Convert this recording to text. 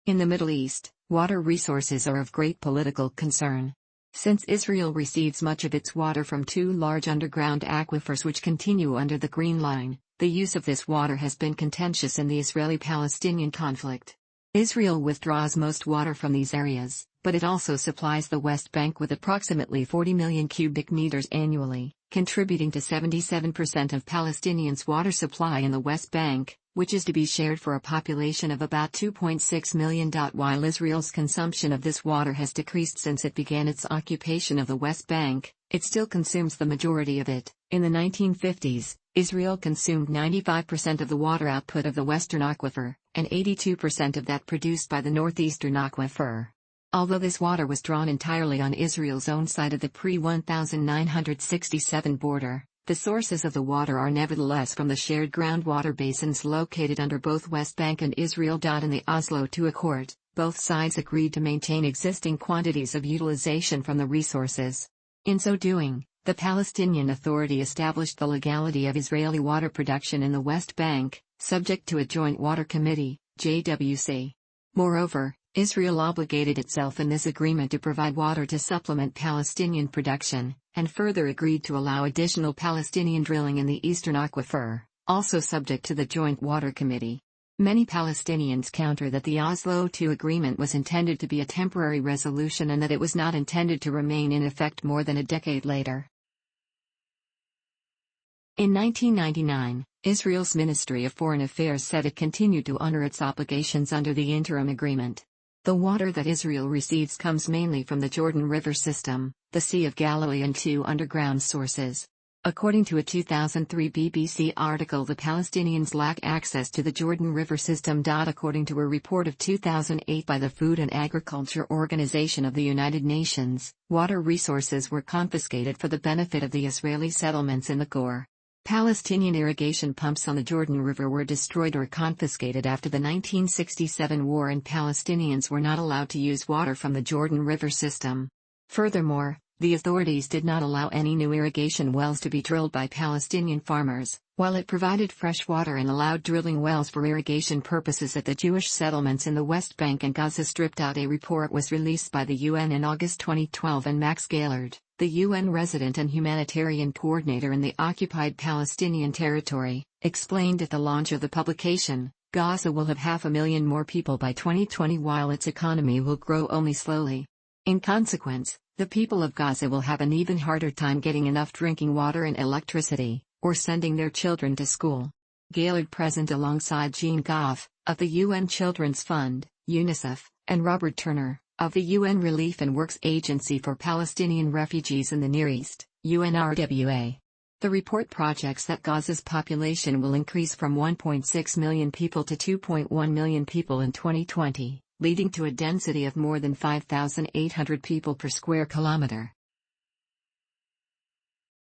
In the Middle East, water resources are of great political concern. Since Israel receives much of its water from two large underground aquifers which continue under the Green Line, the use of this water has been contentious in the Israeli-Palestinian conflict. Israel withdraws most water from these areas, but it also supplies the West Bank with approximately 40 million cubic meters annually, contributing to 77% of Palestinians' water supply in the West Bank, which is to be shared for a population of about 2.6 million. While Israel's consumption of this water has decreased since it began its occupation of the West Bank, it still consumes the majority of it. In the 1950s, Israel consumed 95% of the water output of the Western Aquifer, and 82% of that produced by the Northeastern Aquifer. Although this water was drawn entirely on Israel's own side of the pre-1967 border, the sources of the water are nevertheless from the shared groundwater basins located under both West Bank and Israel. In the Oslo II Accord, both sides agreed to maintain existing quantities of utilization from the resources. In so doing, the Palestinian Authority established the legality of Israeli water production in the West Bank, subject to a Joint Water Committee, JWC. Moreover, Israel obligated itself in this agreement to provide water to supplement Palestinian production, and further agreed to allow additional Palestinian drilling in the Eastern Aquifer, also subject to the Joint Water Committee. Many Palestinians counter that the Oslo II Agreement was intended to be a temporary resolution and that it was not intended to remain in effect more than a decade later. In 1999, Israel's Ministry of Foreign Affairs said it continued to honor its obligations under the interim agreement. The water that Israel receives comes mainly from the Jordan River system, the Sea of Galilee and two underground sources. According to a 2003 BBC article, the Palestinians lack access to the Jordan River system. According to a report of 2008 by the Food and Agriculture Organization of the United Nations, water resources were confiscated for the benefit of the Israeli settlements in the Gore. Palestinian irrigation pumps on the Jordan River were destroyed or confiscated after the 1967 war, and Palestinians were not allowed to use water from the Jordan River system. Furthermore, the authorities did not allow any new irrigation wells to be drilled by Palestinian farmers, while it provided fresh water and allowed drilling wells for irrigation purposes at the Jewish settlements in the West Bank and Gaza Strip. A report was released by the UN in August 2012, and Max Gaillard, the UN resident and humanitarian coordinator in the occupied Palestinian territory, explained at the launch of the publication, Gaza will have 500,000 more people by 2020 while its economy will grow only slowly. In consequence, the people of Gaza will have an even harder time getting enough drinking water and electricity, or sending their children to school. Gaillard, present alongside Jean Goff, of the UN Children's Fund, UNICEF, and Robert Turner, of the UN Relief and Works Agency for Palestinian Refugees in the Near East, UNRWA. The report projects that Gaza's population will increase from 1.6 million people to 2.1 million people in 2020, leading to a density of more than 5,800 people per square kilometer.